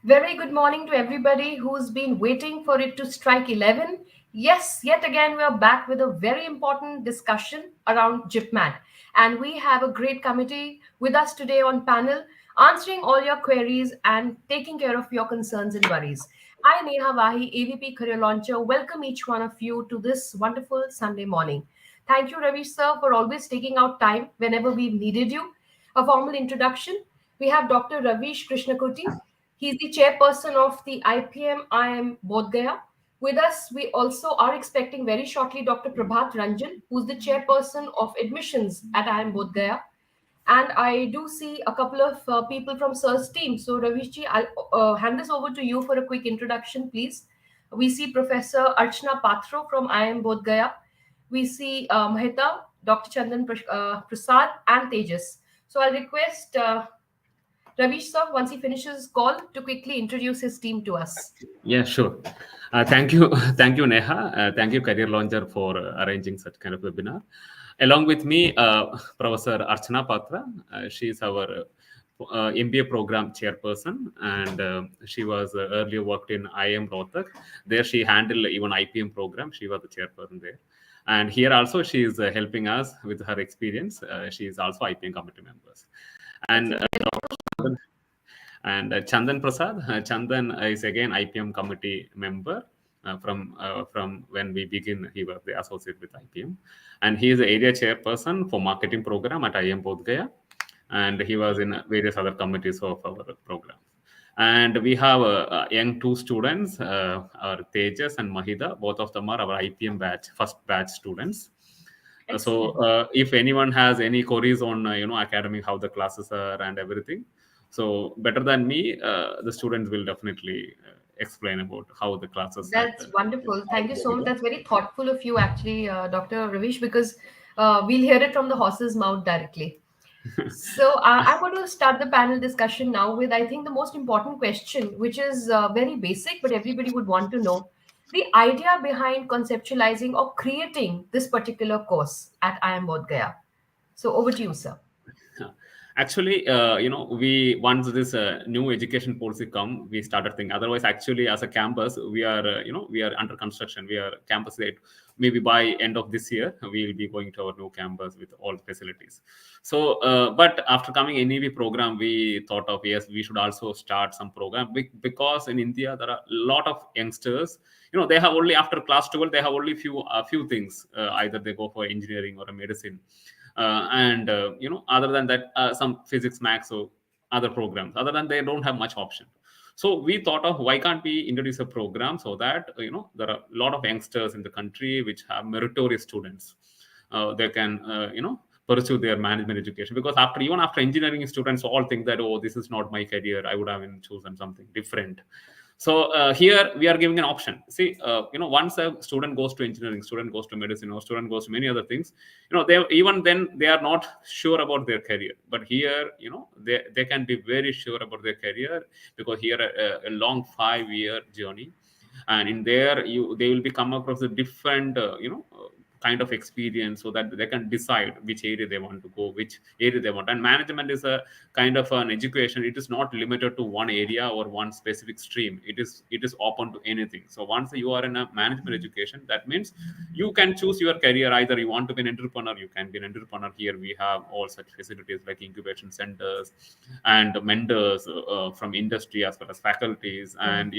Very good morning to everybody who's been waiting for it to strike 11. Yes, yet again, we are back with a very important discussion around JIPMAT. And we have a great committee with us today on panel, answering all your queries and taking care of your concerns and worries. I, Neha Wahi, AVP Career Launcher, welcome each one of you to this wonderful Sunday morning. Thank you, Raveesh sir, for always taking out time whenever we've needed you. A formal introduction. We have Dr. Raveesh Krishnakoti. He's the chairperson of the IIM Bodhgaya. With us, we also are expecting very shortly Dr. Prabhat Ranjan, who's the chairperson of admissions at IIM Bodhgaya. And I do see a couple of people from Sir's team. So, Ravishji, I'll hand this over to you for a quick introduction, please. We see Professor Archana Patro from IIM Bodhgaya. We see Maheta, Dr. Prasad, and Tejas. So, I'll request Ravish sir, once he finishes his call, to quickly introduce his team to us. Yeah, sure. Thank you, thank you, Neha. Thank you, Career Launcher, for arranging such kind of webinar. Along with me, Professor Archana Patra. She is our MBA program chairperson, and she was earlier worked in IIM Rohtak. There, she handled even IPM program. She was the chairperson there. And here also, she is helping us with her experience. She is also IPM committee members. That's And a very and Chandan Prasad. Chandan is again IPM committee member. From when we begin, he was the associate with IPM, and he is the area chairperson for marketing program at IIM Bodhgaya, and he was in various other committees of our program. And we have young two students, our Tejas and Mahida. Both of them are our IPM batch, first batch students. excellent. If anyone has any queries on academy, how the classes are and everything, so better than me, the students will definitely explain about how the classes at That's wonderful. Thank you so much. Bodhgaya. That's very thoughtful of you, actually, Dr. Ravish, because we'll hear it from the horse's mouth directly. So I want to start the panel discussion now with, I think, the most important question, which is very basic, but everybody would want to know the idea behind conceptualizing or creating this particular course at IIM Bodh Gaya. So over to you, sir. Actually, we once this new education policy come, we started thinking. Otherwise, actually, as a campus, we are under construction. We are campus late. Maybe by end of this year, we will be going to our new campus with all facilities. So, but after coming NEV program, we thought of yes, we should also start some program because in India there are a lot of youngsters. They have only after class 12, they have only few things. Either they go for engineering or a medicine and other than that some physics max or other programs, other than they don't have much option. So we thought of why can't we introduce a program so that there are a lot of youngsters in the country which have meritorious students. They can pursue their management education, because after engineering, students all think that, oh, this is not my career, I would have chosen something different. So here we are giving an option. See, once a student goes to engineering, student goes to medicine, or student goes to many other things, they even then they are not sure about their career. But here, they can be very sure about their career, because here a long 5-year journey, and in there they will be come across a different kind of experience, so that they can decide which area they want to go, which area they want. And management is a kind of an education. It is not limited to one area or one specific stream. It is open to anything. So once you are in a management education, that means you can choose your career. Either you want to be an entrepreneur, you can be an entrepreneur. Here we have all such facilities like incubation centers and mentors from industry, as well as faculties. And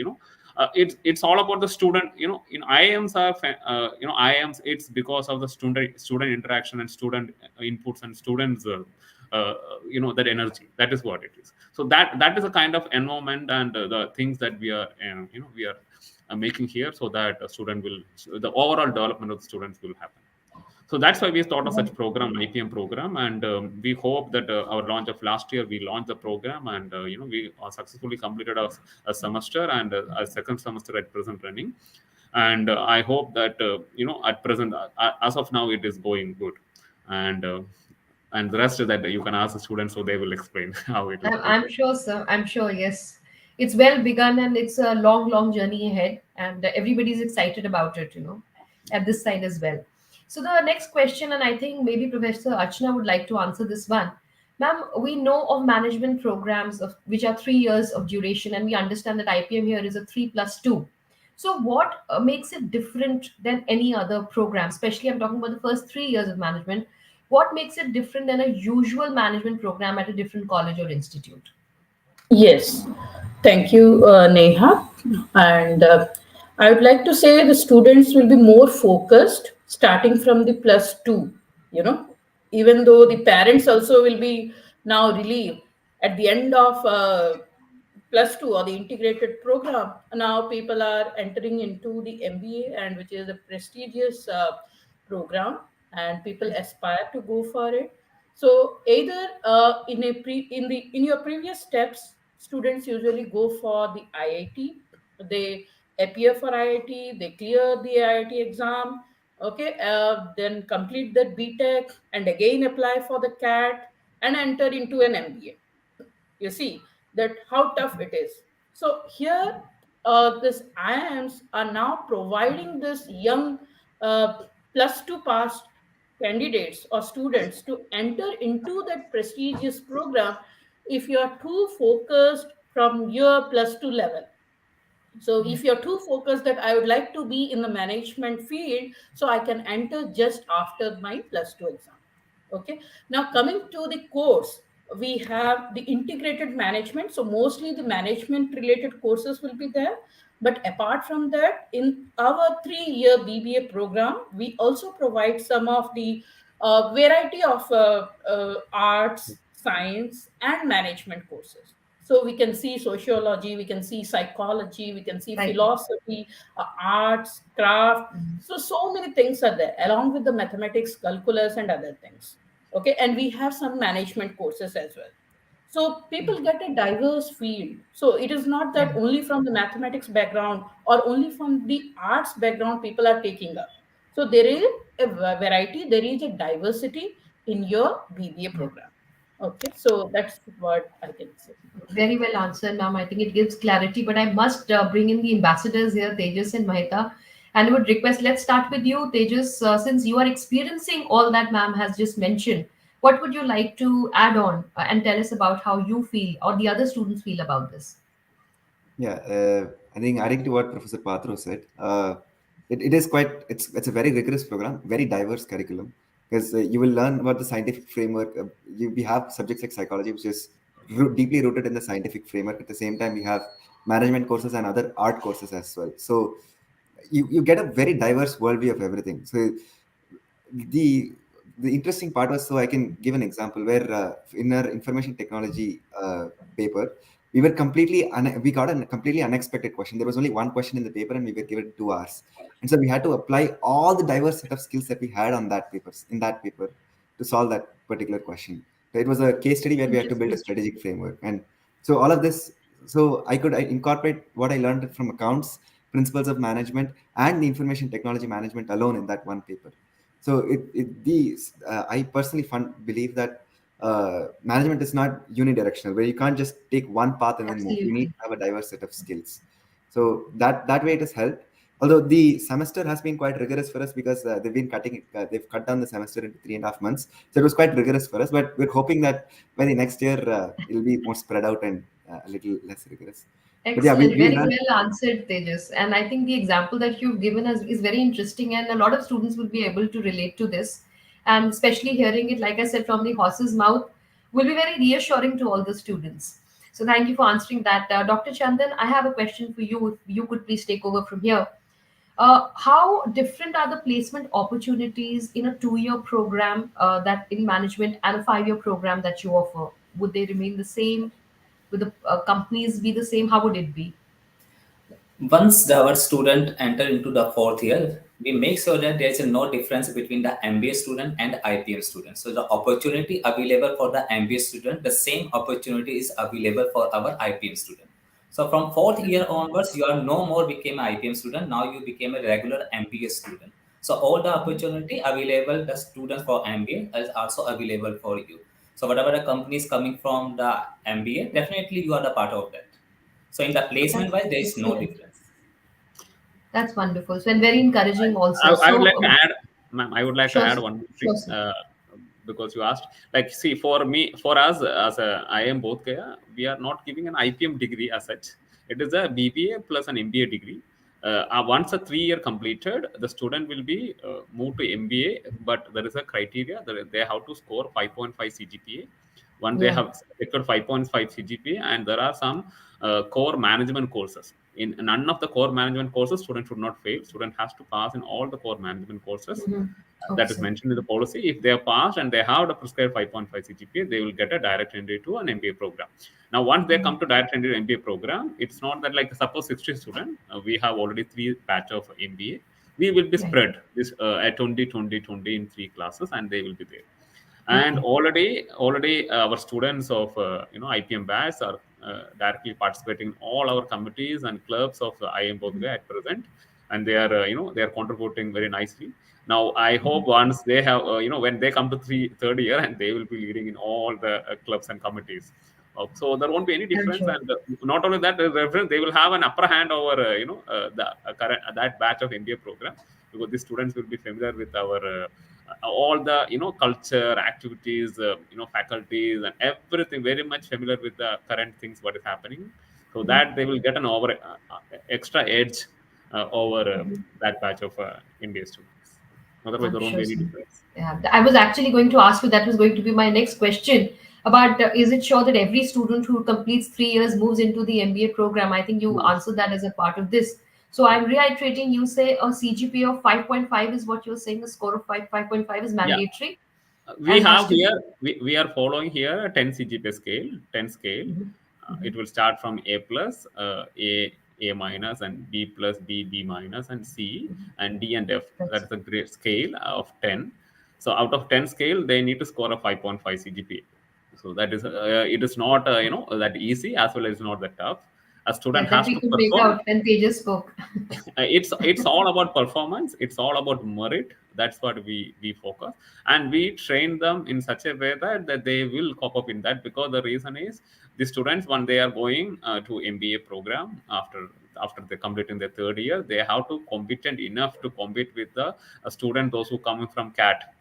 it's all about the student. In IIMs are IIMs, it's because of the student interaction and student inputs and students that energy. That is what it is. So that is a kind of environment and the things that we are making here, so that a student will the overall development of the students will happen. So that's why we thought of such program, IPM program, and we hope that our launch of last year, we launched the program, and we successfully completed a semester, and a second semester at present running. And I hope that at present, as of now, it is going good, and the rest of that you can ask the students, so they will explain how it is going. I'm sure, sir. I'm sure, yes. It's well begun and it's a long, long journey ahead, and everybody's excited about it, at this side as well. So, the next question, and I think maybe Professor Archana would like to answer this one. Ma'am, we know of management programs which are 3 years of duration, and we understand that IPM here is a 3+2. So, what makes it different than any other program? Especially, I'm talking about the first 3 years of management. What makes it different than a usual management program at a different college or institute? Yes, thank you, Neha. And I would like to say the students will be more focused starting from the plus two, you know, even though the parents also will be now relieved at the end of plus two or the integrated program. Now people are entering into the MBA, and which is a prestigious program, and people aspire to go for it. So either in your previous steps, students usually go for the IIT. They appear for IIT, they clear the IIT exam, okay, then complete that BTech and again apply for the CAT and enter into an MBA. You see that how tough it is. So here, this IIMs are now providing this young plus two past candidates or students to enter into that prestigious program if you are too focused from your plus two level. So if you're too focused that I would like to be in the management field, so I can enter just after my plus two exam. Okay, now coming to the course, we have the integrated management, so mostly the management related courses will be there. But apart from that, in our 3-year BBA program, we also provide some of the variety of arts, science, and management courses. So we can see sociology, we can see psychology, we can see Right. philosophy, arts, craft. So many things are there, along with the mathematics, calculus, and other things. Okay, and we have some management courses as well. So people get a diverse field. So it is not Right. that only from the mathematics background or only from the arts background people are taking up. So there is a variety, there is a diversity in your BBA Yeah. program. Okay, so that's what I can say. Very well answered, ma'am. I think it gives clarity, but I must bring in the ambassadors here, Tejas and Mahita, and would request, let's start with you, Tejas. Since you are experiencing all that ma'am has just mentioned, what would you like to add on and tell us about how you feel or the other students feel about this? Yeah, I think adding to what Professor Patro said, it is quite, it's a very rigorous program, very diverse curriculum, because you will learn about the scientific framework. We have subjects like psychology, which is deeply rooted in the scientific framework. At the same time, we have management courses and other art courses as well. So you get a very diverse worldview of everything. So the the interesting part was, so I can give an example where in our information technology paper, we got a completely unexpected question. There was only one question in the paper, and we were given 2 hours, and so we had to apply all the diverse set of skills that we had on that papers in that paper to solve that particular question. So it was a case study where we had to build a Interesting. strategic framework, and so all of this. So I incorporate what I learned from accounts, principles of management, and the information technology management alone in that one paper. So I personally believe that management is not unidirectional, where you can't just take one path and then move. You need Absolutely. to have a diverse set of skills. So that way it has helped. Although the semester has been quite rigorous for us because they've cut down the semester into 3.5 months. So it was quite rigorous for us. But we're hoping that by the next year it'll be more spread out and a little less rigorous. But yeah, Excellent. we Very learned. well answered, Tejas. And I think the example that you've given us is very interesting, and a lot of students will be able to relate to this. And especially hearing it, like I said, from the horse's mouth, will be very reassuring to all the students. So thank you for answering that. Dr. Chandan, I have a question for you. If you could please take over from here. How different are the placement opportunities in a 2 year program that in management and a 5 year program that you offer? Would they remain the same? Would the companies be the same? How would it be? Our student enter into the fourth year, we make sure that there is no difference between the MBA student and IPM student. So the opportunity available for the MBA student, the same opportunity is available for our IPM student. So from fourth year onwards, you are no more became an IPM student. Now you became a regular MBA student. So all the opportunity available, the students for MBA is also available for you. So whatever the company is coming from the MBA, definitely you are the part of that. So in the placement That's wise, there is no excellent. difference. That's wonderful. So, and very encouraging I, also. I would So, like to add, ma'am, I would like to sure, add one more sure, thing. sir. because you asked, like, see, for me, for us as a IIM Bodhgaya, we are not giving an IPM degree as such. It is a BBA plus an MBA degree. Once a 3-year completed, the student will be moved to MBA, but there is a criteria that they have to score 5.5 CGPA. Once they Yeah. have secured 5.5 CGPA, and there are some core management courses. In none of the core management courses, student should not fail. Student has to pass in all the core management courses. That is Okay. mentioned in the policy. If they are passed and they have the prescribed 5.5 CGPA, they will get a direct entry to an MBA program. Now, once they come to direct entry to MBA program, it's not that, like, suppose 60 students, we have already 3 batch of MBA. We will be Right. spread this at 20, 20, 20 in 3 classes, and they will be there. And Okay. already our students of IPM batch are directly participating in all our committees and clubs of IIM Bodhgaya at present, and they are they are contributing very nicely. Now I hope once they have when they come to third year, and they will be leading in all the clubs and committees. So there won't be any I'm difference, sure. and not only that, they will have an upper hand over the current that batch of MBA program, because the students will be familiar with our all the culture activities, faculties and everything, very much familiar with the current things what is happening, so that they will get an over extra edge over that batch of MBA students. Otherwise I'm there won't be sure any so. difference. Yeah, I was actually going to ask you, that was going to be my next question about is it sure that every student who completes 3 years moves into the MBA program? I think you No. answered that as a part of this. So I'm reiterating, you say a CGPA of 5.5 is what you're saying, a score of 5.5 is Yeah. mandatory We and has have to be. here, we are following here a 10 CGPA scale, 10 scale. Mhm. It will start from A plus, A minus, and B plus, B minus, and C, and D and F. That That's is a great scale of 10. So out of 10 scale, they need to score a 5.5 CGPA. So that is, it is not, that easy, as well as not that tough. A student yeah, that has we to could make perform. out when Tejas spoke. It's all about performance, it's all about merit. That's what we focus, and we train them in such a way that they will cope up in that, because the reason is the students, when they are going to MBA program, after they completing their third year, they have to competent enough to compete with the student, those who coming from cat,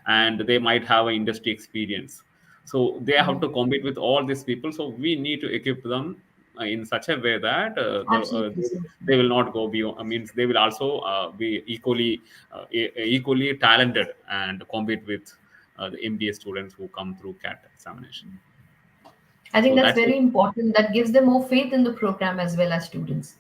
and they might have an industry experience. So they have to compete with all these people, so we need to equip them in such a way that Absolutely so. they will not go beyond. Means they will also be equally talented and compete with the MBA students who come through CAT examination. I think So that's that's it. very important. That gives them more faith in the program as well as students.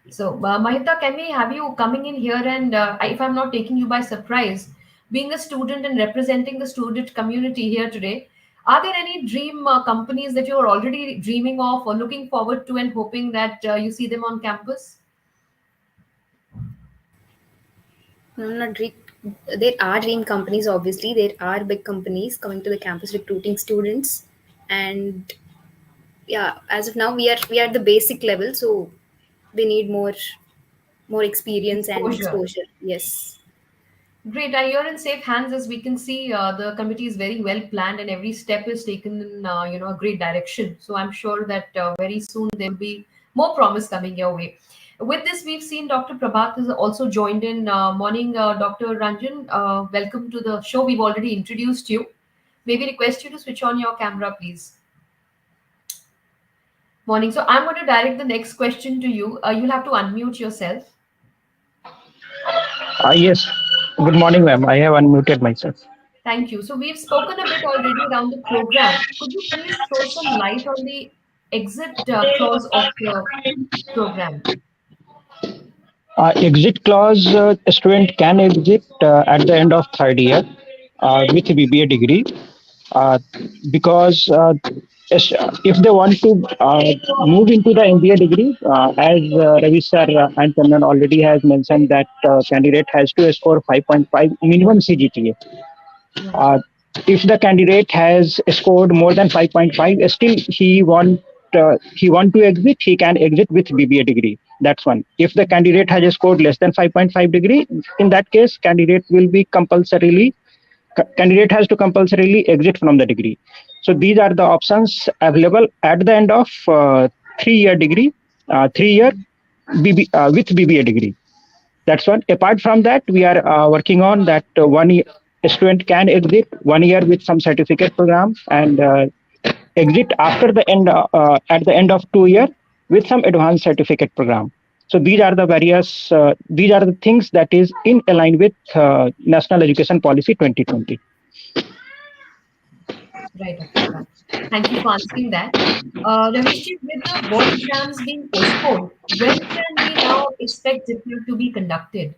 Yeah. So, Mahita, can we have you coming in here? And if I'm not taking you by surprise, being a student and representing the student community here today, are there any dream companies that you're already dreaming of or looking forward to and hoping that you see them on campus? No, not dream. There are dream companies. Obviously, there are big companies coming to the campus recruiting students, and yeah, as of now, we are at the basic level, so we need more experience and Exposure. exposure. Yes. Great. You're in safe hands. As we can see, the committee is very well planned, and every step is taken in a great direction. So I'm sure that very soon there will be more promise coming your way. With this, we've seen Dr. Prabhat has also joined in. Morning, Dr. Ranjan. Welcome to the show. We've already introduced you. Maybe request you to switch on your camera, please. Morning. So I'm going to direct the next question to you. You'll have to unmute yourself. Yes. Good morning, ma'am. I have unmuted myself. Thank you. So we've spoken a bit already around the program. Could you please throw some light on the exit clause of the program? Exit clause, a student can exit at the end of third year with BBA degree uh, because if they want to move into the MBA degree, as Raveesh sir and Krishnan already has mentioned that candidate has to score 5.5 minimum CGPA. Right. Uh, if the candidate has scored more than 5.5, still he want to exit, he can exit with BBA degree. That's one. If the candidate has scored less than 5.5 degree, in that case, candidate has to compulsorily exit from the degree. So these are the options available at the end of 3-year degree, 3-year with BBA degree. That's one. Apart from that, we are working on that 1 year. a student can exit 1 year with some certificate program and exit after the end at the end of 2 year with some advanced certificate program. So these are the various these are the things that is in align with National Education Policy 2020. Right, Dr. Prabhat. Thank you for answering that. Raveesh, with the board exams being postponed, when can we now expect JIPMAT to be conducted?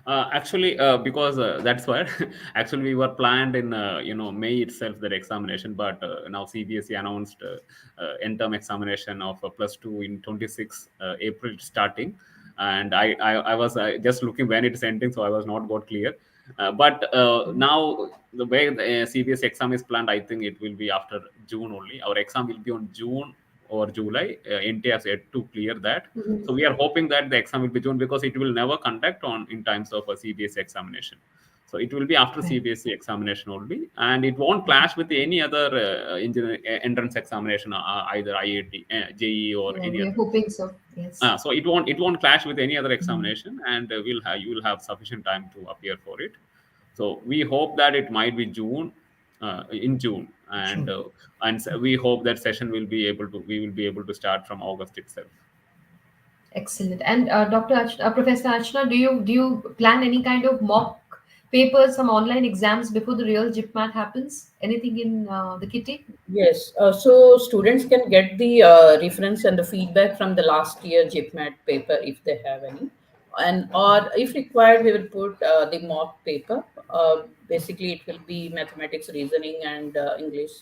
Actually, because that's why actually we were planned in May itself that examination, but now CBSE announced end-term examination of +2 in 26 April starting, and I was just looking when it's ending, so I was not got clear. But now the way the CBSE exam is planned, I think it will be after June only. Our exam will be on June or July. NT has yet to clear that. Mhm. So we are hoping that the exam will be June because it will never conduct on in times of a CBSE examination. So it will be after Right. CBSE examination only, and it won't clash with any other engineering entrance examination, either IIT, JEE, or Yeah, any we are other. hoping so. Yes. So it won't clash with any other Mhm. examination, and you will have sufficient time to appear for it. So we hope that it might be June, in June, and True. we hope that session will be able to we will be able to start from August itself. Excellent. And Professor Archana, do you plan any kind of mock papers, some online exams before the real JIPMAT happens? Anything in the kitty? Yes, so students can get the reference and the feedback from the last year JIPMAT paper if they have any, and or if required, we will put the mock paper. Basically, it will be mathematics, reasoning, and English.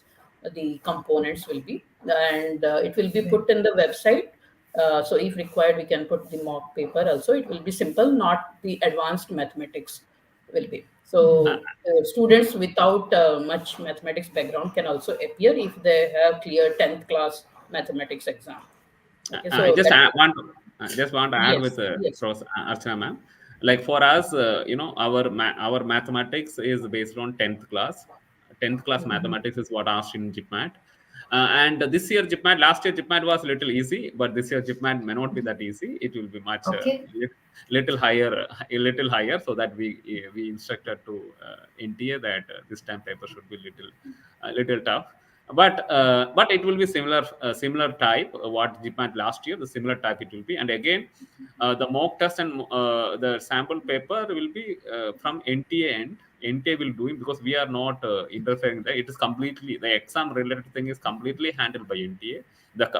The components will be, and it will be Right. put in the website. So if required, we can put the mock paper also. It will be simple, not the advanced mathematics will be. Uh, So students without much mathematics background can also appear if they have clear 10th class mathematics exam. Okay, I so just that I just want to add yes, with yes. Archana ma'am. Like for us, our mathematics is based on 10th class. 10th class Mhm. mathematics is what asked in JIPMAT. And this year JIPMAT, last year JIPMAT was a little easy, but this year JIPMAT may not be that easy. It will be much Okay. little higher, a little higher, so that we instructed to NTA that this time paper should be little tough, but it will be similar type what JIPMAT last year, the similar type it will be. And again, the mock test and the sample paper will be from NTA end. NTA will do it because we are not interfering there. It is completely the exam related thing is completely handled by NTA.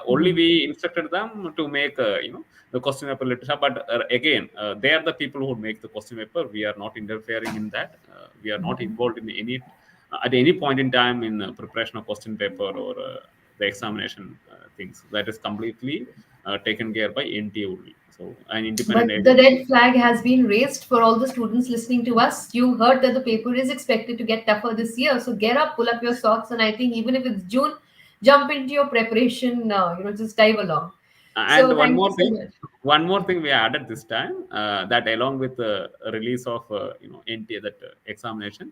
Only Mhm. we instructed them to make the question paper little sharp, but again, they are the people who make the question paper. We are not interfering in that. We are not Mhm. involved in any at any point in time in preparation of question paper or the examination things. That is completely taken care by NTA only. So an independent But the agency. red flag has been raised for all the students listening to us. You heard that the paper is expected to get tougher this year. So get up, pull up your socks, and I think even if it's June, jump into your preparation. Just dive along. And So thank you so much. one more thing we added this time, that along with the release of NTA, that examination.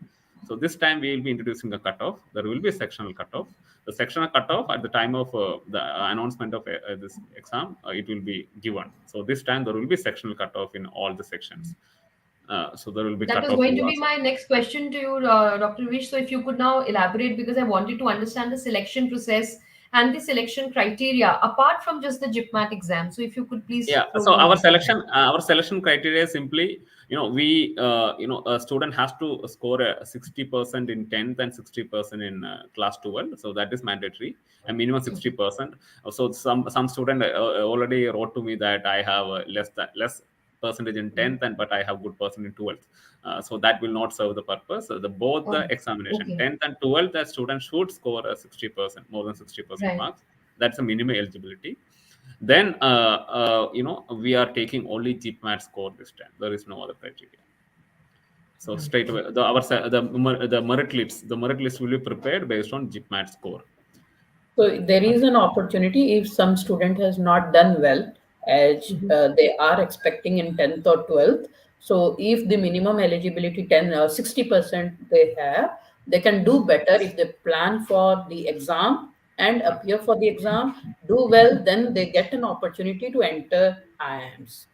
So this time we will be introducing a cutoff. There will be a sectional cutoff. The sectional cutoff at the time of the announcement of this exam, it will be given. So this time there will be sectional cutoff in all the sections. So there will be That was cutoff going to who be are. my next question to you, Dr. Vish. So, if you could now elaborate, because I wanted to understand the selection process and the selection criteria apart from just the JIPMAT exam. So, if you could please Yeah, throw so more light on that. our selection criteria is simply, we a student has to score a 60% in 10th and 60% in class 12, so that is mandatory, a minimum 60%. So some student already wrote to me that I have less percentage in 10th, and but I have good percent in 12th. So that will not serve the purpose. The both the Oh, examination okay. 10th and 12th, the student should score a 60%, more than 60% Right. marks. That's a minimum eligibility. Then we are taking only JIPMAT score this time. There is no other criteria. So straight Wonderful. away, the merit list will be prepared based on JIPMAT score. So there is an opportunity if some student has not done well as Mhm. they are expecting in 10th or 12th. So if the minimum eligibility 60% they have, they can do better if they plan for the exam and appear for the exam, do well, then they get an opportunity to enter IIMs.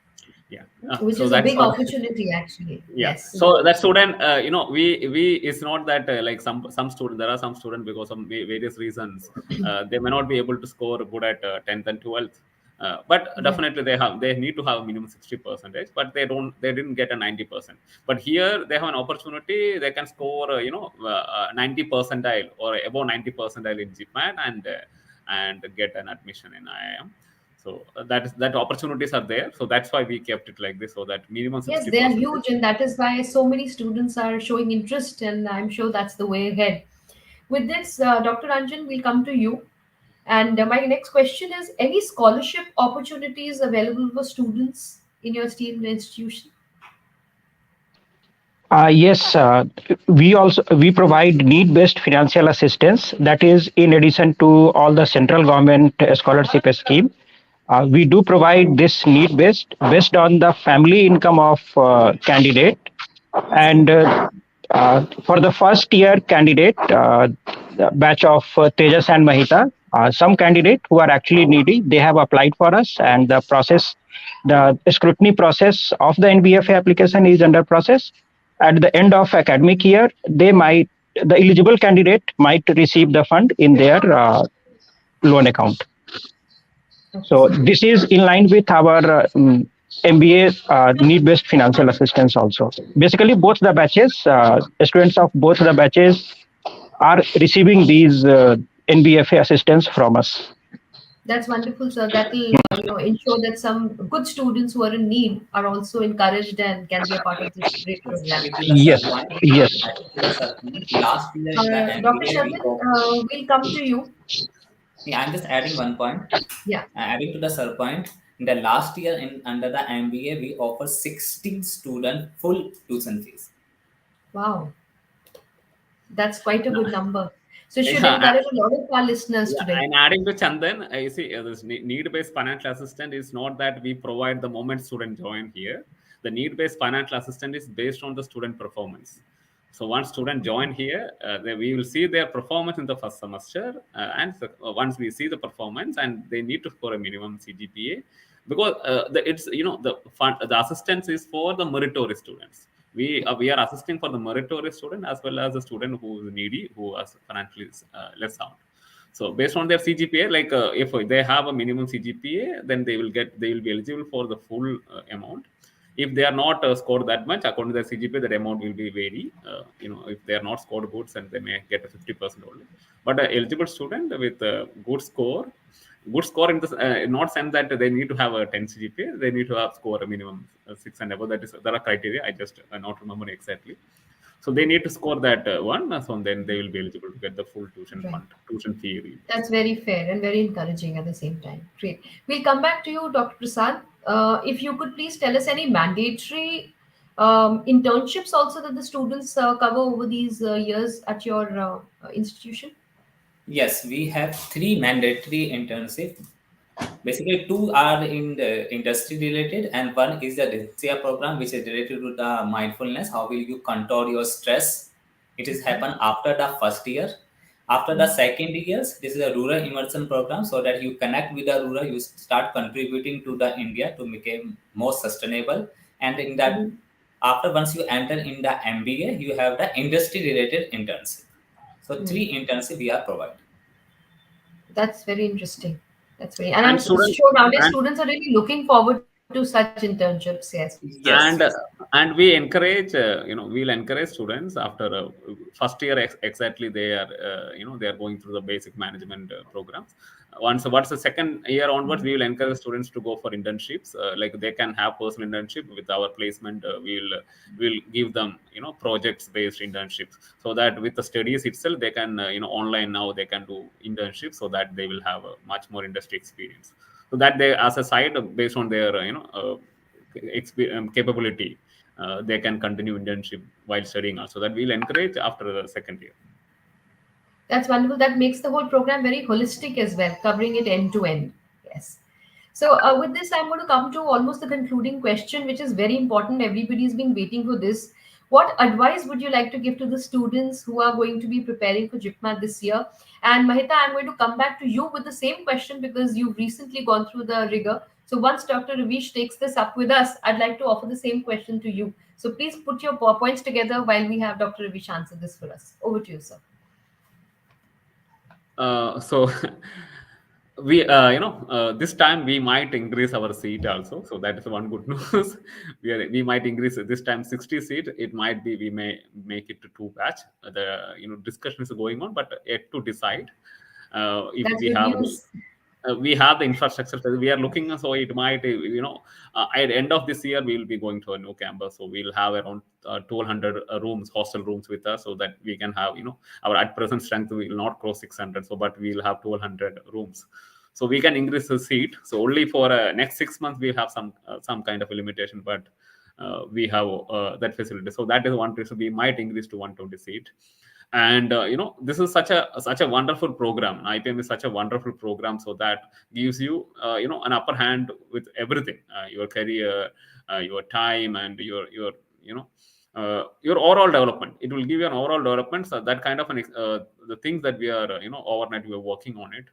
Yeah. which So is a that's big what. opportunity actually. Yeah, Yes. so that student, we it's not that like some student, there are some student because of various reasons, they may not be able to score good at 10th and 12th, but Yeah. definitely they need to have minimum 60 percentage, but they didn't get a 90%. But here they have an opportunity, they can score 90 percentile or above 90 percentile in JIPMAT, and get an admission in IIM. So that opportunities are there, so that's why we kept it like this, so that minimum Yes, 60 they are percentage. huge, and that is why so many students are showing interest, and I'm sure that's the way ahead. With this, Dr. Ranjan, we'll come to you. And my next question is: any scholarship opportunities available for students in your esteemed institution? Yes, we provide need-based financial assistance. That is in addition to all the central government scholarship scheme. We do provide this based on the family income of candidate, and for the first year candidate, the batch of Tejas and Mahita, some candidate who are actually needy, they have applied for us, and the scrutiny process of the NBFA application is under process. At the end of academic year, the eligible candidate might receive the fund in their loan account. Okay. So this is in line with our MBA need-based financial assistance also. Basically, both the batches, students of both the batches are receiving these NBFA assistance from us. That's wonderful, sir. That will, ensure that some good students who are in need are also encouraged and can be a part of this great Just program. adding to the Yes, sir point, yes. adding to the sir point, last year in the Dr. MBA, Sharmin, we'll come to you. yeah, I'm just adding one point. Yeah. Adding to the sir point, in the last year in under the MBA, we offer 16 student full tuition fees. Wow. That's quite a good number. So it should Yeah, encourage a lot of our listeners yeah, today. and adding to Chandan, I see this need-based financial assistant is not that we provide the moment student join here. The need-based financial assistant is based on the student performance. So once student join here, we will see their performance in the first semester, once we see the performance, and they need to score a minimum CGPA, because it's the assistance is for the meritorious students. We are assisting for the meritorious student as well as the student who is needy, who is financially less sound. So based on their CGPA, like if they have a minimum CGPA, then they will be eligible for the full amount. If they are not scored that much according to their CGPA, that amount will be vary. If they are not scored good, then they may get a 50% only. But an eligible student with a good score in this, not sense that they need to have a 10 CGPA, they need to have score a minimum 6 and above. There are criteria. I just not remember exactly. So they need to score that one, so then they will be eligible to get the full tuition Right. fund, tuition fee reimbursement. That's very fair and very encouraging at the same time. Great. We'll come back to you, Dr. Prasad. If you could please tell us any mandatory internships also that the students cover over these years at your institution. Yes, we have 3 mandatory internships. Basically, 2 are in the industry related, and one is the DCA program, which is related to the mindfulness. How will you control your stress? It is happen after the first year. After the second years, this is a rural immersion program, so that you connect with the rural, you start contributing to the India to become more sustainable. And in that, after once you enter in the MBA, you have the industry related internship. So 3 internship we are providing. That's very interesting. That's very, and I'm And student sure nowadays and students are really looking forward to such internships. Yes. Yes, and yes. and we encourage we'll encourage students after first year exactly they are they are going through the basic management programs. Once the second year onwards, we will encourage students to go for internships, like they can have personal internship with our placement. We'll give them projects based internships, so that with the studies itself they can online now they can do internships, so that they will have a much more industry experience, so that they as a side based on their capability, they can continue internship while studying also. That we'll encourage after the second year. That's wonderful. That makes the whole program very holistic as well, covering it end to end. Yes. So, with this, I'm going to come to almost the concluding question, which is very important. Everybody's been waiting for this. What advice would you like to give to the students who are going to be preparing for JIPMAT this year? And Mahita, I'm going to come back to you with the same question because you've recently gone through the rigor. So once Dr. Raveesh takes this up with us, I'd like to offer the same question to you. So please put your points together while we have Dr. Raveesh answer this for us. Over to you, sir. So we this time we might increase our seat also, so that is one good news. We might increase this time 60 seat. It might be we may make it to 2 batch. The discussion is going on, but yet to decide if That's good news. we have the infrastructure. We are looking, so it might at the end of this year we will be going to a new campus, so we'll have around 1200 rooms, hostel rooms with us, so that we can have our at present strength will not cross 600, so but we'll have 1200 rooms, so we can increase the seat. So only for next 6 months we have some kind of a limitation, but we have that facility. So that is one reason we might increase to 120 seat. And this is such a wonderful program. IPM is such a wonderful program, so that gives you an upper hand with everything, your career, your time, and your overall development. It will give you an overall development. So that kind of the things that we are overnight we are working on it,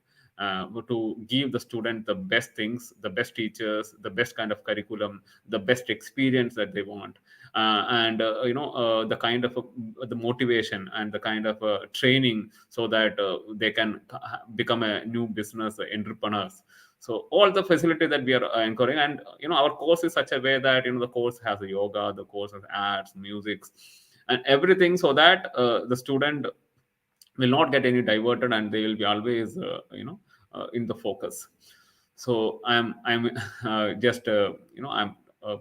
to give the student the best things, the best teachers, the best kind of curriculum, the best experience that they want, and the kind of the motivation and the kind of training, so that they can become a new business entrepreneurs. So all the facility that we are encouraging, and our course is such a way that the course has a yoga, the course has arts, music, and everything, so that the student will not get any diverted, and they will be always in the focus. So I'm just I'm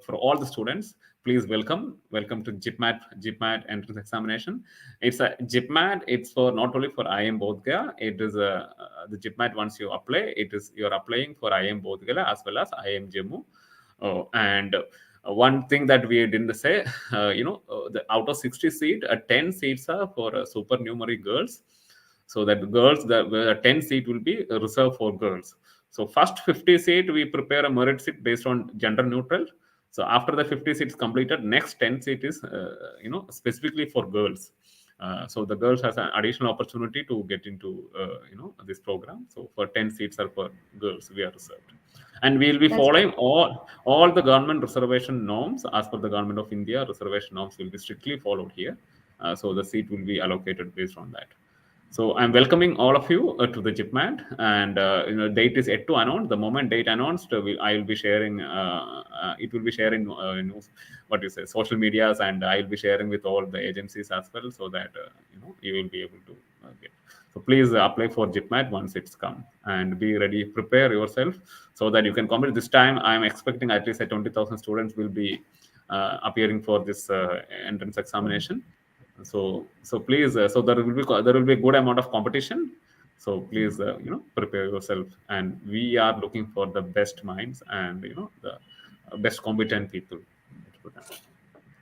for all the students, please welcome to JIPMAT entrance examination. It's a JIPMAT. It's for not only for IIM Bodhgaya. It is the JIPMAT. Once you apply, you're applying for IIM Bodhgaya as well as IIM Jammu. And one thing that we didn't say, the out of 60 seat, 10 seats are for supernumerary girls. So that the 10 seat will be reserved for girls. So first 50 seat, we prepare a merit seat based on gender neutral. So after the 50 seats completed, next 10 seat is specifically for girls. So the girls has an additional opportunity to get into this program. So for 10 seats are for girls, we are reserved, and we will be That's following all the government reservation norms. As per the Government of India, reservation norms will be strictly followed here. So the seat will be allocated based on that. So I'm welcoming all of you to the JIPMAT, and date is yet to announce. The moment date announced, I will be sharing. It will be sharing news, what you say, social medias, and I will be sharing with all the agencies as well, so that you will be able to get. So please apply for JIPMAT once it's come, and be ready. Prepare yourself so that you can complete. This time, I'm expecting at least 20,000 students will be appearing for this entrance examination. So please, so there will be a good amount of competition. So please, prepare yourself, and we are looking for the best minds and the best competent people.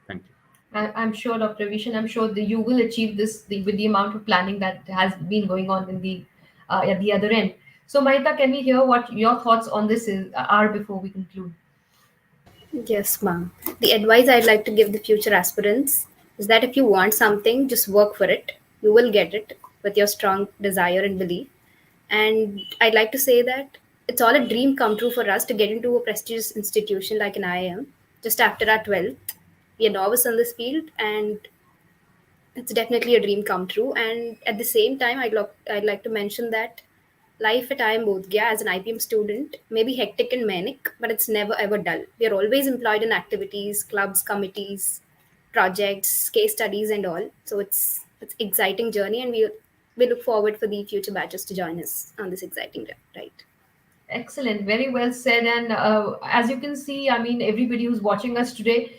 Thank you. I'm sure, Dr. Vishan, I'm sure that you will achieve this with the amount of planning that has been going on in the at the other end. So, Mahita, can we hear what your thoughts on this are before we conclude? Yes, ma'am. The advice I'd like to give the future aspirants is that if you want something, just work for it. You will get it with your strong desire and belief. And I'd like to say that it's all a dream come true for us to get into a prestigious institution like an IIM just after our 12th. We are novice in this field, and it's definitely a dream come true. And at the same time, I'd like to mention that life at IIM Bodhgaya as an IPM student may be hectic and manic, but it's never ever dull. We are always employed in activities, clubs, committees, projects, case studies, and all. So it's exciting journey, and we look forward for the future batches to join us on this exciting ride. Excellent, very well said. And as you can see, I mean, everybody who's watching us today,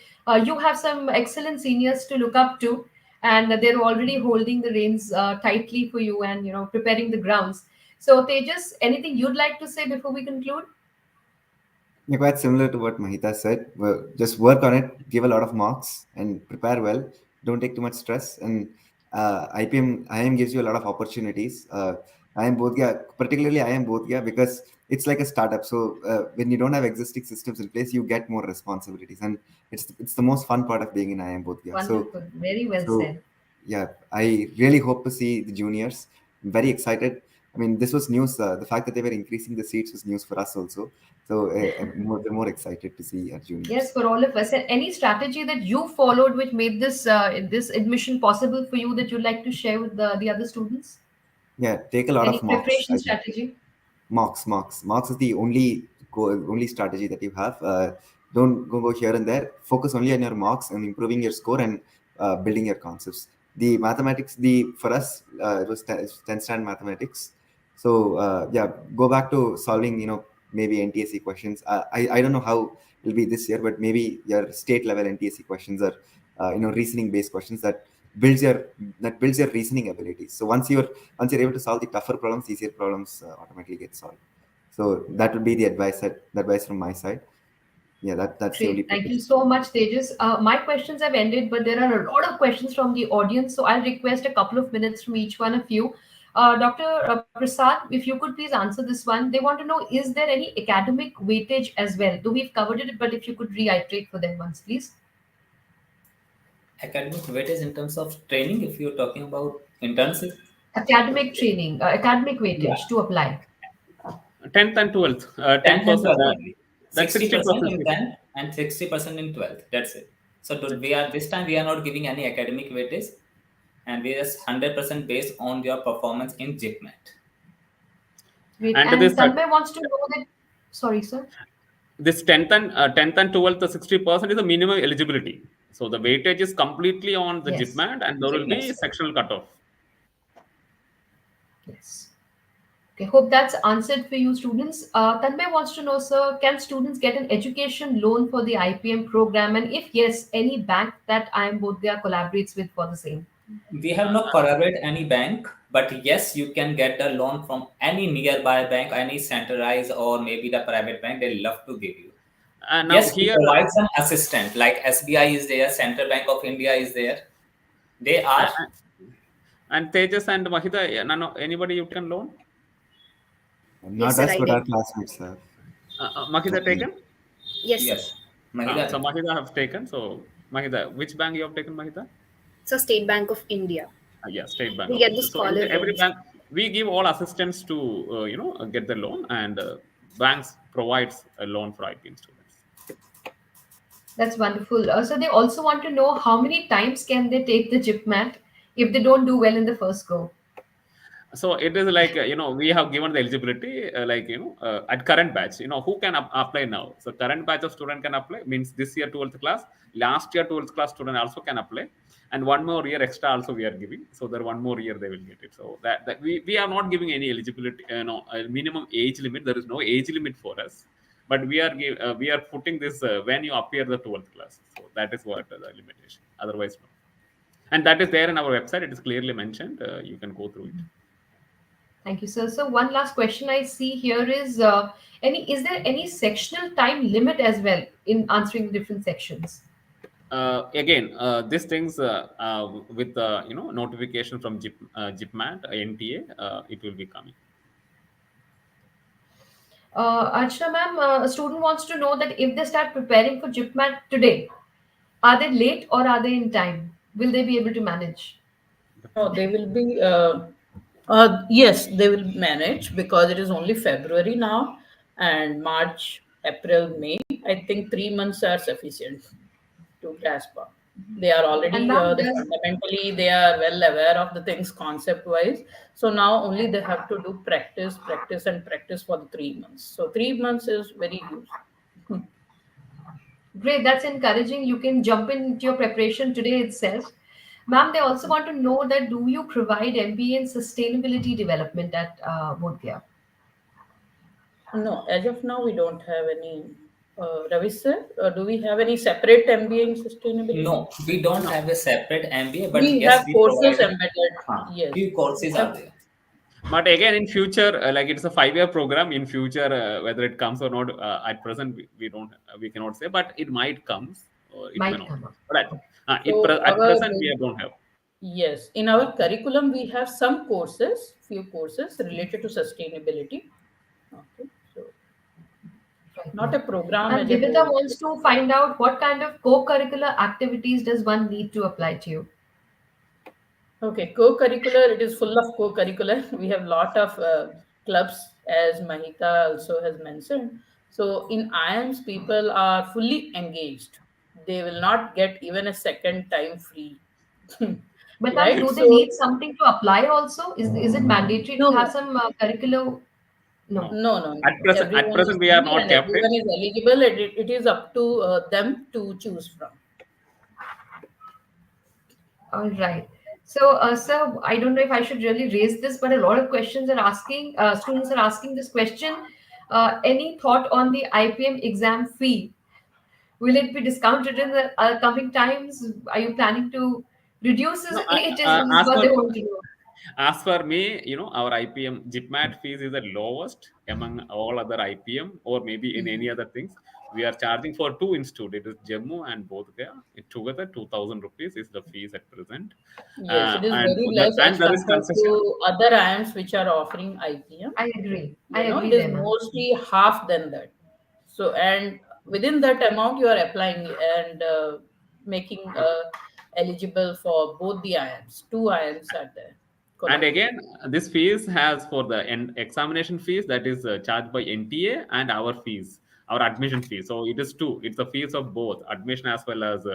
you have some excellent seniors to look up to, and they're already holding the reins tightly for you, and preparing the grounds. So, Tejas, anything you'd like to say before we conclude? Yeah, quite similar to what Mahita said. Well, just work on it, give a lot of marks, and prepare well. Don't take too much stress. And IIM gives you a lot of opportunities. IIM Bodhgaya, particularly IIM Bodhgaya, because it's like a startup. So when you don't have existing systems in place, you get more responsibilities, and it's the most fun part of being in IIM Bodhgaya. Wonderful, very well So said. yeah, I really hope to see the juniors. I'm very excited. I mean, this was news. The fact that they were increasing the seats was news for us also. So we're more excited to see our Yes, juniors. for all of us. And any strategy that you followed which made this admission possible for you that you'd like to share with the other students? Yeah, take a lot Any of mocks. preparation strategy? Mocks is the only strategy that you have. Don't go here and there. Focus only on your mocks and improving your score and building your concepts. The mathematics, the for us, it was 10th standard mathematics. So yeah, go back to solving, maybe NTSC questions. I don't know how it'll be this year, but maybe your state level NTSC questions are reasoning based questions builds your that builds your reasoning abilities. So once you're able to solve the tougher problems, easier problems automatically get solved. So that would be the advice from my side. Yeah, that's the only Great. Thank you preparation. so much, Tejas. My questions have ended, but there are a lot of questions from the audience. So I'll request a couple of minutes from each one of you. Dr. Prasad, if you could please answer this one. They want to know, is there any academic weightage as well? Though we've covered it, but if you could reiterate for them once, please. Academic weightage in terms of training, if you're talking about internship. Academic training, academic Yeah. weightage to apply. 10th and 12th, 10th and 10%. 12th only. That's 60% 60%. in 10th and 60% in 12th. That's it. So this time we are not giving any academic weightage, and we are just 100% based on your performance in JIPMAT. Great. And And Tanmay wants to know that. Sorry, sir. this 10th and 12th, the 60% is the minimum eligibility. So the weightage is completely on the Yes. JIPMAT, and there will JIPMAT be score. sectional cutoff. Yes. Okay, hope that's answered for you, students. Tanmay wants to know, sir, can students get an education loan for the IPM program? And if yes, any bank that IIM Bodhgaya collaborates with for the same? We have not collaborated any bank, but yes, you can get a loan from any nearby bank, any centralized or maybe the private bank. They love to give you. Now Yes, we here, provide some assistant like SBI is there, Central Bank of India is there. They are. uh, and Tejas and Mahida, anybody you taken loan? Yes, Not sir, us, I but did. our classmates have. Mahida Mostly. taken? Yes, sir. Yes, Mahida. So Mahida have taken. So Mahida, which bank you have taken, Mahida? So State Bank of India. Yeah, State Bank We of get the India. So scholar every loans. bank, we give all assistance to get the loan, and banks provides a loan for IPM students. That's wonderful. So they also want to know how many times can they take the JIPMAT if they don't do well in the first go? So it is like we have given the eligibility at current batch, who can apply now. So current batch of student can apply, means this year 12th class, last year 12th class student also can apply, and one more year extra also we are giving, so that one more year they will get it. So that we are not giving any eligibility, a minimum age limit. There is no age limit for us, but we are putting this when you appear the 12th class. So that is what the limitation, otherwise no. And that is there in our website, it is clearly mentioned. You can go through it. Thank you, sir. So one last question I see here is is there any sectional time limit as well in answering the different sections? Again, these things with notification from JIPMAT, NTA, it will be coming. Archana ma'am, a student wants to know that if they start preparing for JIPMAT today, are they late or are they in time? Will they be able to manage? No, they will be. Yes, they will manage because it is only February now, and March, April, May. I think 3 months are sufficient to grasp on. They are And already ma'am, they does fundamentally they are well aware of the things concept wise. So now only they have to do practice, practice, and practice for the 3 months. So 3 months is very huge. great, that's encouraging. You can jump into your preparation today itself. Ma'am, they also want to know that do you provide MBA in sustainability development at Bodhgaya? No, as of now we don't have any. Ravi sir, do we have any separate MBA in sustainability? No, we don't No, have a separate MBA, but We yes, have we courses provide embedded. Yes, few we courses have. are there. but again in future, like it's a 5-year program. In future, whether it comes or not, at present we don't we cannot say, but it might comes or it may Might not. come up. But So at our present we don't have. yes, in our curriculum we have some courses, few courses related to sustainability. Okay, so Right, not ma'am. a program And as a Vivita whole. wants to find out what kind of co-curricular activities does one need to apply to you? Okay, co-curricular, it is full of co-curricular. We have lot of clubs, as Mahita also has mentioned. So in IIMs, people are fully engaged. They will not get even a second time free. But ma'am, Right? do they So need something to apply also? Is it mandatory to have no, some curricular? No. No. no, no, no. At Everyone is present, we are free not and kept it. everyone is eligible. It is up to them to choose from. All right. So, sir, I don't know if I should really raise this, but a lot of questions are asking, students are asking this question. Any thought on the IPM exam fee? Will it be discounted in the coming times? Are you planning to reduce No, it? Is as what per they want to know. As for me, our IPM JIPMAT fees is the lowest among all other IPM or maybe in any other things. We are charging for two institute. It is Jammu and Bodhgaya. Together, 2,000 rupees is the fees at present, Yes, it is and very less as there is compared concession. to other IIMs which are offering IPM. I agree. I It agree is there, ma'am. mostly half than that. So, and within that amount, you are applying and making eligible for both the IIMs. Two IIMs are there And colliding. again, this fees has for the examination fees that is charged by NTA and our fees, our admission fees. So it is two. It's the fees of both admission as well as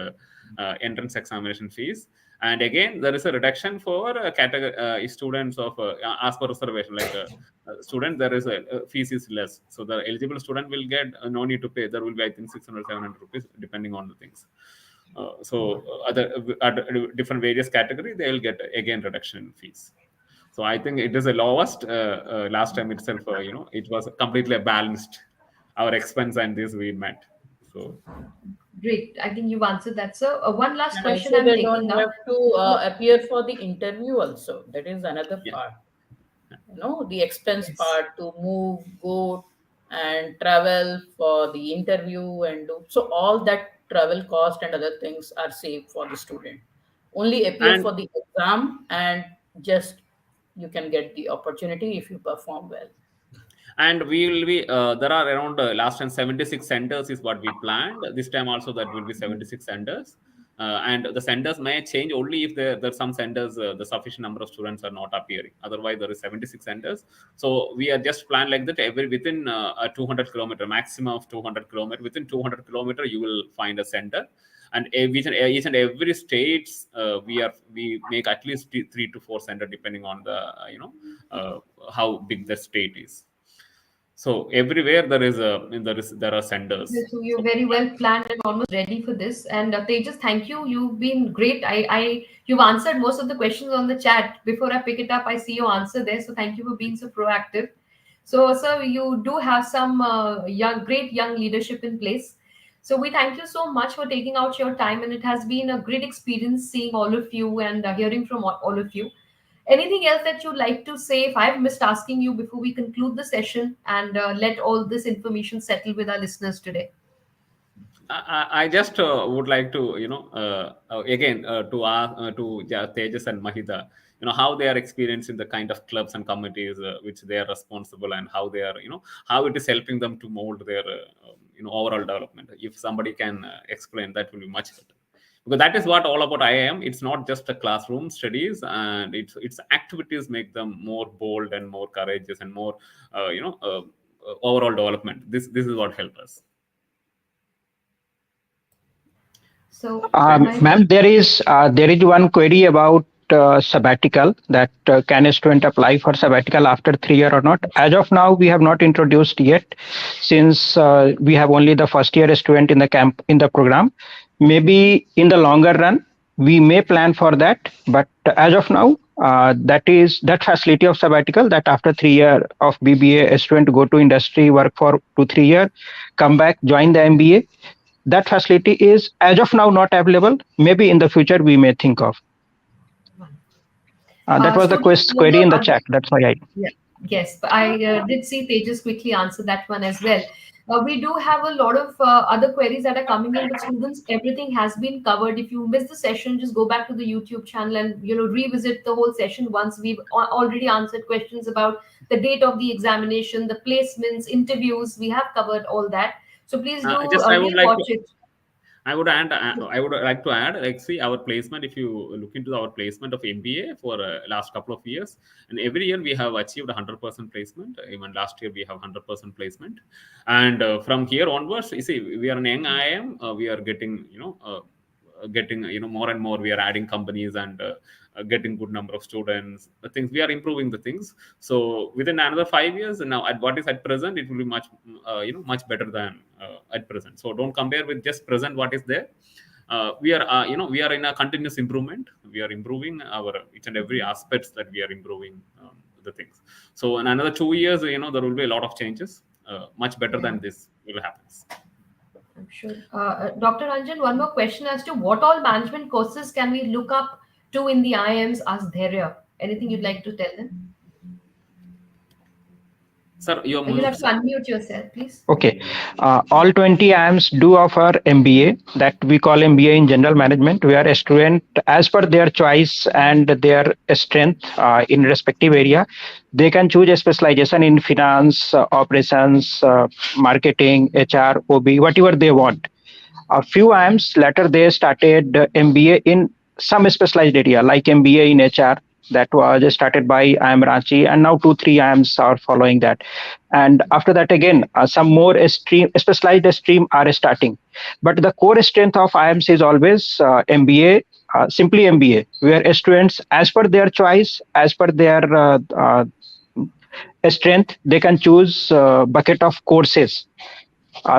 entrance examination fees. And again, there is a reduction for category students of as per reservation. Like student, there is a fees is less. So the eligible student will get no need to pay. There will be I think 600, 700 rupees depending on the things. Other different various category they will get again reduction in fees. So I think it is the lowest. Last time itself, it was completely balanced. Our expense and this we met. So Great. I think you've answered that, sir. One last And question also, I'm they taking don't up. have to Oh, appear for the interview, also. That is another yeah, part. The expense yes. part to move, go, and travel for the interview and do. So, all that travel cost and other things are saved for the student. Only appear and for the exam and just you can get the opportunity if you perform well. we will be there are around last time 76 centers is what we planned. This time also that will be 76 centers. And the centers may change only if there's some centers the sufficient number of students are not appearing. Otherwise, there is 76 centers. So we are just planned like that. Every within a 200-kilometer maximum of 200-kilometer, within 200-kilometer you will find a center. And each and every states we make at least 3 to 4 center depending on the how big the state is. So everywhere there are Yes, senders. so you're So very well planned and almost ready for this. And Tejas, thank you. You've been great. You've answered most of the questions on the chat. Before I pick it up, I see your answer there. So thank you for being so proactive. So, sir, you do have some great young leadership in place. So we thank you so much for taking out your time, and it has been a great experience seeing all of you and hearing from all of you. Anything else that you'd like to say? If I've missed asking you before we conclude the session and let all this information settle with our listeners today. I just would like to again to Tejas and Mahita, how they are experiencing the kind of clubs and committees which they are responsible, and how they are how it is helping them to mold their overall development. If somebody can explain, that will be much better, because that is what all about IIM. It's not just a classroom studies, and it's activities make them more bold and more courageous and more overall development. This is what helps us. So, Tejas. my Ma'am, there is one query about sabbatical, that can a student apply for sabbatical after 3 year or not? As of now, we have not introduced yet, since we have only the first year student in the camp in the program. Maybe in the longer run, we may plan for that, but as of now, that facility of sabbatical, that after 3 year of BBA, a student go to industry, work for 2 3 year, come back, join the MBA, that facility is as of now not available. Maybe in the future we may think of. That was the students, query in the other. chat. That's why I. Yeah, yes, but I did see Tejas quickly answer that one as well. We do have a lot of other queries that are coming in, but students, everything has been covered. If you missed the session, just go back to the YouTube channel and revisit the whole session once. We've already answered questions about the date of the examination, the placements, interviews. We have covered all that. So please do Just I would like to re-watch it. I would add. I would like to add. Like, see our placement. If you look into our placement of MBA for last couple of years, and every year we have achieved 100% placement. Even last year we have 100% placement, and from here onwards, you see, we are an young IIM. We are getting, getting, more and more. We are adding companies and getting good number of students. The things we are improving the things. So within another 5 years, now at what is at present, it will be much, much better than at present. So don't compare with just present what is there. We are in a continuous improvement. We are improving our each and every aspects that we are improving the things. So in another 2 years, there will be a lot of changes. Much better than this will happen. I'm sure. Dr. Ranjan, one more question as to what all management courses can we look up to in the IIMs as Dharya? Anything you'd like to tell them? Sir, you're You'll have mute. to unmute yourself, please. Okay. All 20 IIMs do offer MBA, that we call MBA in General Management, where a student, as per their choice and their strength in respective area, they can choose a specialization in finance, operations, marketing, HR, OB, whatever they want. A few IIMs later they started MBA in some specialized area, like MBA in HR, that was started by IIM Ranchi, and now 2-3 IIMs are following that. And after that again, some more specialized stream are starting. But the core strength of IIMs is always MBA, simply MBA, where students, as per their choice, as per their strength, they can choose bucket of courses.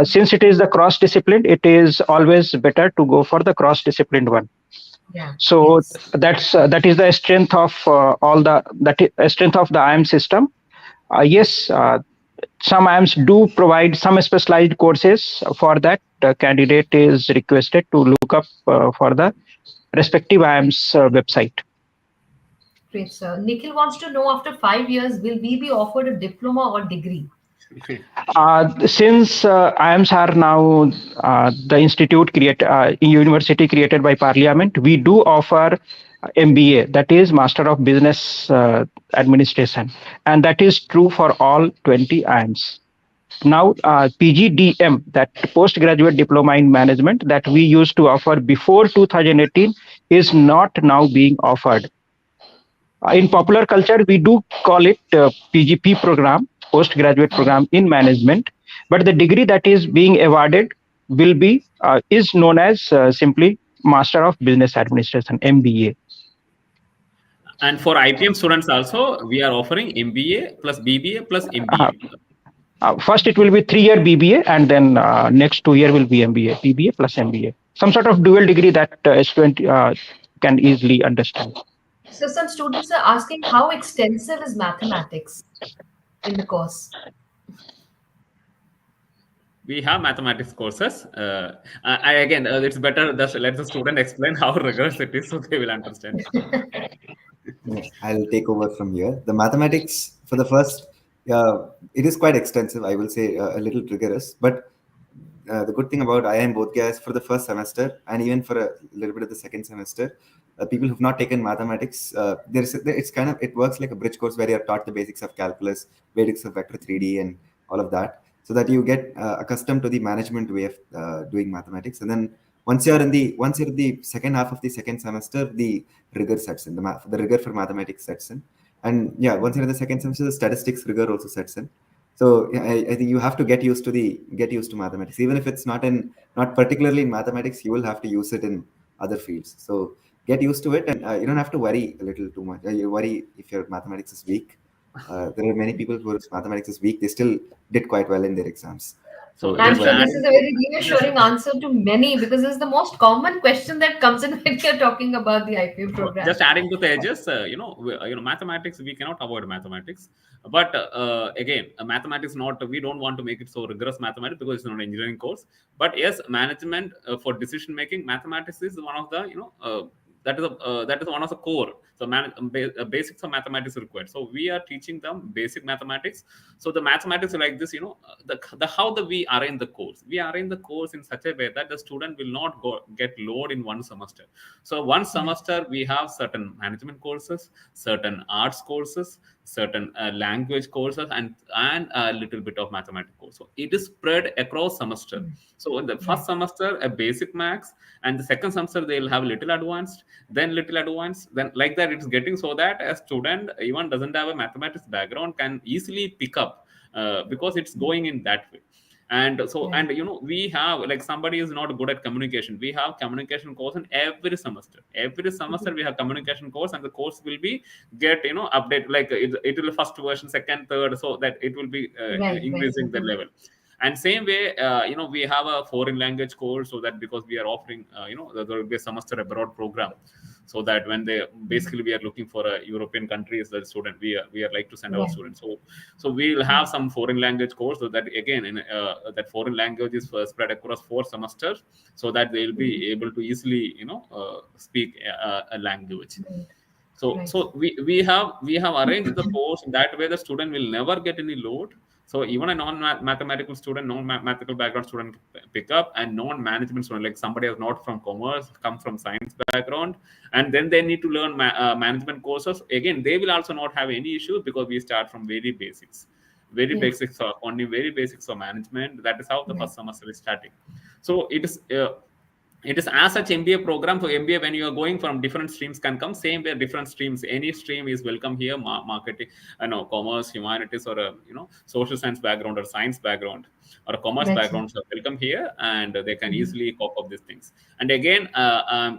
Since it is the cross discipline, it is always better to go for the cross disciplined one. Yeah. So Yes. that is the strength of strength of the IIM system. Yes, some IIMs do provide some specialized courses. For that, the candidate is requested to look up for the respective IIM's website. Great, sir. Nikhil wants to know, after 5 years, will we be offered a diploma or degree? Since IIMs are now the university created by Parliament, we do offer MBA, that is Master of Business Administration, and that is true for all 20 IIMs. Now, PGDM, that postgraduate diploma in management that we used to offer before 2018, is not now being offered. In popular culture, we do call it PGP program, postgraduate program in management, but the degree that is being awarded will be is known as simply Master of Business Administration, MBA. And for IPM students also, we are offering MBA plus BBA plus MBA. First, it will be 3-year BBA, and then next 2 year will be MBA, BBA plus MBA. Some sort of dual degree that a student can easily understand. So some students are asking, how extensive is mathematics in the course? We have mathematics courses. Again, it's better that let the student explain how rigorous it is, so they will understand. Yes, I'll take over from here. The mathematics for the first, it is quite extensive. I will say a little rigorous, but the good thing about IIM Bodhgaya is for the first semester and even for a little bit of the second semester, people who've not taken mathematics, it works like a bridge course where you're taught the basics of calculus, basics of vector 3D, and all of that, so that you get accustomed to the management way of doing mathematics. And then once you're in the second half of the second semester, the rigor sets in. The rigor for mathematics sets in, and yeah, once you're in the second semester, the statistics rigor also sets in. So I think you have to get used to mathematics, even if it's not particularly in mathematics. You will have to use it in other fields. So get used to it, and you don't have to worry a little too much. You worry if your mathematics is weak. There are many people whose mathematics is weak. They still did quite well in their exams. So I'm just sure add, this is a very reassuring answer to many, because this is the most common question that comes in when you're talking about the IPM program. just adding to the edges, mathematics, we cannot avoid mathematics. But again, mathematics not, we don't want to make it so rigorous mathematics because it's not an engineering course. But yes, management for decision making, mathematics is one of the that is one of the core. So basics of mathematics is required. So we are teaching them basic mathematics. So the mathematics are like this, we arrange the course. We arrange the course in such a way that the student will not get load in one semester. So one semester we have certain management courses, certain arts courses, certain language courses, and a little bit of mathematics course. So it is spread across semester. So in the first semester, a basic maths, and the second semester they'll have little advanced, then little advanced, then like that it's getting, so that a student even doesn't have a mathematics background can easily pick up, because it's going in that way. And so, and we have, like, somebody is not good at communication, we have communication course in every semester we have communication course, and the course will be get update, like it will first version, second, third, so that it will be increasing the level. And same way, we have a foreign language course, so that because we are offering, there will be a semester abroad program, so that when they basically we are looking for a European country as the student, we are like to send our students. So we will have some foreign language course, so that again in that foreign language is spread across 4 semesters, so that they will be able to easily speak a language. So we have arranged the course in that way the student will never get any load. So even a non-mathematical student, non-mathematical background student pick up, and non-management student, like somebody who's not from commerce, come from science background, and then they need to learn management courses. Again, they will also not have any issues, because we start from very basics, basics of only very basics of management. That is how the first semester is starting. So it is as such MBA program. So MBA, when you are going from different streams, can come same way, different streams, any stream is welcome here. Marketing, commerce, humanities, or a social science background, or science background, or a commerce background are welcome here, and they can easily cope up these things. And again,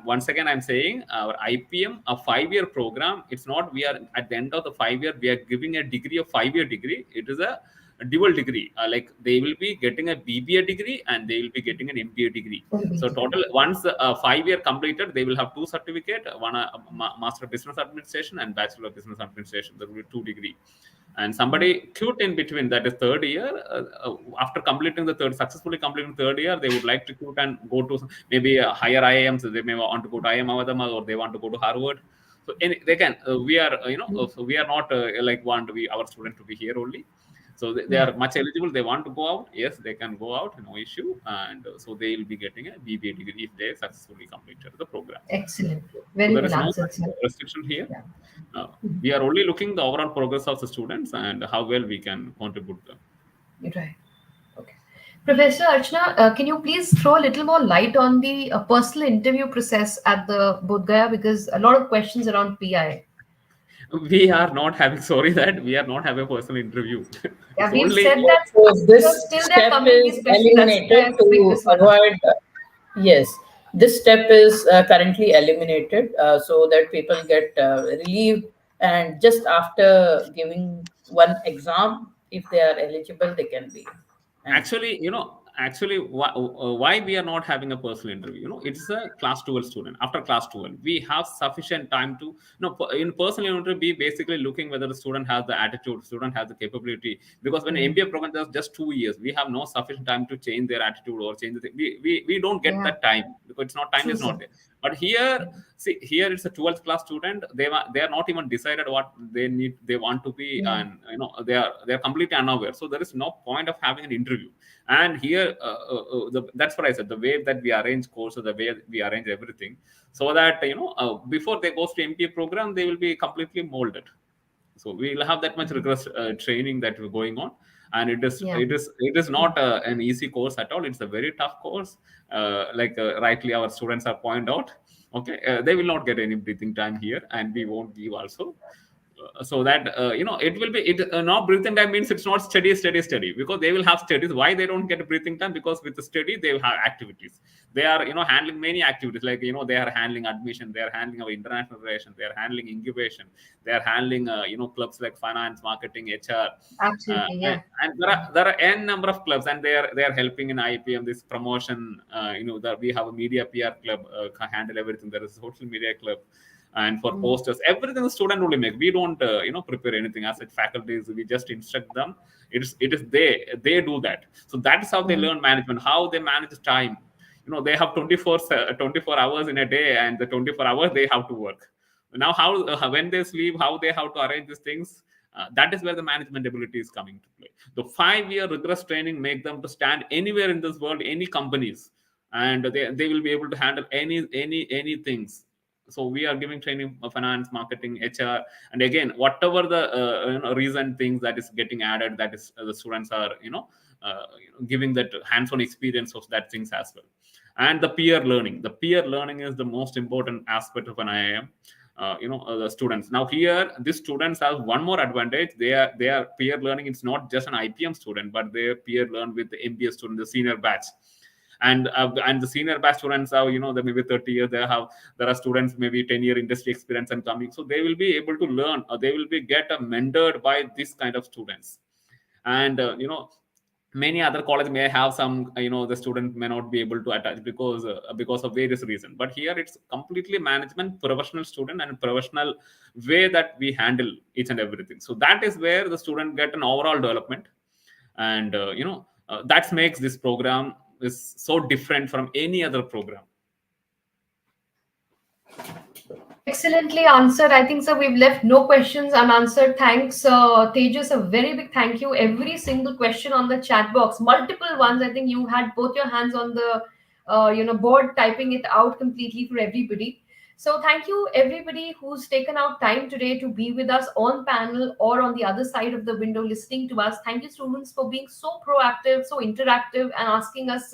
once again I'm saying, our IPM, a 5-year program, it's not we are at the end of the 5-year we are giving a degree of 5-year degree. It is a dual degree, like they will be getting a BBA degree and they will be getting an MBA degree. So total, once 5-year completed, they will have 2 certificate, one Master of Business Administration and Bachelor of Business Administration. There will be 2 degree. And somebody quit in between, that is 3rd year, after completing successfully completing 3rd year, they would like to quit and go to maybe a higher IIMs. They may want to go to IIM Ahmedabad, or they want to go to Harvard. So they can. We are so we are not like want our student to be here only. So they are much eligible. They want to go out. Yes, they can go out, no issue. And so they will be getting a BBA degree if they successfully completed the program. Excellent. So Very there well is no answered, sir. restriction here. We are only looking the overall progress of the students and how well we can contribute them. Right. Okay. Professor Archana, can you please throw a little more light on the personal interview process at the Bodhgaya, because a lot of questions around PI. We are not having, sorry that we are not having a personal interview. Yeah, It's we've only said that, So this because still they're step coming is these questions. That's why eliminated I picked to this one up. avoid. Yes, this step is currently eliminated, so that people get relieved, and just after giving one exam, if they are eligible, they can be. And actually why we are not having a personal interview, it's a class 12 student. After class 12 we have sufficient time to, in personal interview, be basically looking whether the student has the attitude, student has the capability, because when MBA program does just 2 years, we have no sufficient time to change their attitude or change the thing. We don't get that time, because it's not, time True, is not sir. there. But here, see, here it's a 12th class student. They are not even decided what they want to be, and they are completely unaware. So there is no point of having an interview. And here, that's what I said. The way that we arrange courses, the way we arrange everything, so that before they go to MBA program, they will be completely molded. So we will have that much rigorous training that is going on, and it is not an easy course at all. It's a very tough course. Like rightly our students are pointed out. Okay, they will not get any breathing time here, and we won't give also. So that it will be not breathing time means it's not steady, because they will have studies. Why they don't get breathing time? Because with the study they will have activities. They are handling many activities, like they are handling admission, they are handling our international relations, they are handling incubation, they are handling clubs like finance, marketing, HR, Absolutely, yeah. and there are n number of clubs, and they are helping in IPM, this promotion. That we have a media PR club, handle everything. There is a social media club, and for posters, everything the student only make. We don't prepare anything as faculties. We just instruct them. It is they do that. So that's how they learn management, how they manage time. They have 24 hours in a day, and the 24 hours they have to work. Now how when they sleep, how they have to arrange these things, that is where the management ability is coming to play. The 5-year rigorous training make them to stand anywhere in this world, any companies, and they will be able to handle any things. So we are giving training of finance, marketing, HR, and again, whatever the recent things that is getting added, that is the students are giving that hands-on experience of that things as well. And the peer learning. The peer learning is the most important aspect of an IIM. The students now here, these students have one more advantage. They are peer learning. It's not just an IPM student, but they peer learn with the MBA student, the senior batch. And the senior batch students have, they maybe 30 years. There are students maybe 10-year industry experience and coming, so they will be able to learn, or they will be get mentored by this kind of students. And many other colleges may have some, the student may not be able to attach because of various reasons. But here it's completely management, professional student, and professional way that we handle each and everything. So that is where the student get an overall development. And that makes this program is so different from any other program. Excellently answered. I think, sir, we've left no questions unanswered. Thanks, Tejas. A very big thank you. Every single question on the chat box, multiple ones. I think you had both your hands on the, board, typing it out completely for everybody. So thank you, everybody who's taken out time today to be with us on panel or on the other side of the window listening to us. Thank you, students, for being so proactive, so interactive, and asking us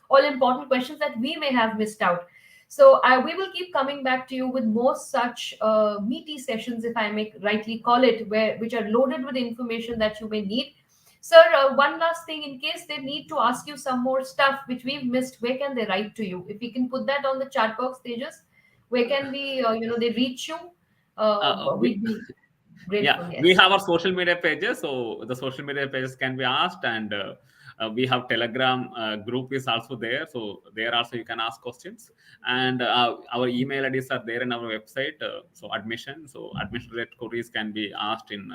all important questions that we may have missed out. So we will keep coming back to you with more such meaty sessions, if I may rightly call it, which are loaded with information that you may need. Sir, one last thing, in case they need to ask you some more stuff which we've missed, where can they write to you? If we can put that on the chat box, Tejas, where can we, they reach you? We'd be grateful. Yeah, Yes. we have our social media pages, so the social media pages can be asked. And we have Telegram group is also there, so there also you can ask questions. And our email IDs are there in our website. So admission related queries can be asked in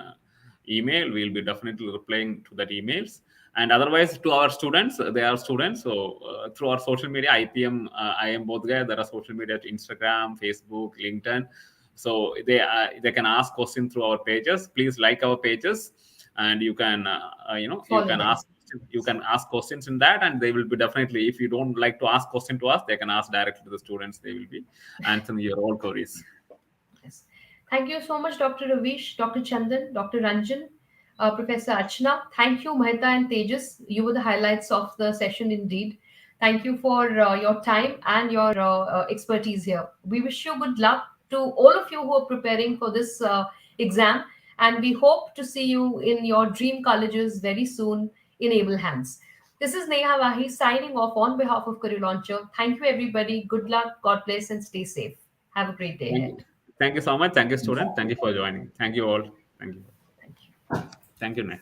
email. We'll be definitely replying to that emails. And otherwise, to our students, they are students. So through our social media, IPM, IIM Bodhgaya, there are social media, Instagram, Facebook, LinkedIn. So they can ask questions through our pages. Please like our pages, and you can you can ask questions in that, and they will be definitely, if you don't like to ask question to us, they can ask directly to the students. They will be answering your all queries. Yes. Thank you so much, Dr. Raveesh, Dr. Chandan, Dr. Ranjan, Professor Archana. Thank you, Mahita and Tejas. You were the highlights of the session indeed. Thank you for your time and your expertise here. We wish you good luck to all of you who are preparing for this exam, and we hope to see you in your dream colleges very soon in able hands. This is Neha Wahi signing off on behalf of Career Launcher. Thank you, everybody. Good luck, God bless, and stay safe. Have a great day Thank ahead. you. Thank you so much. Thank you, student. Thank you for joining. Thank you all. Thank you. Thank you. Thank you, Neha.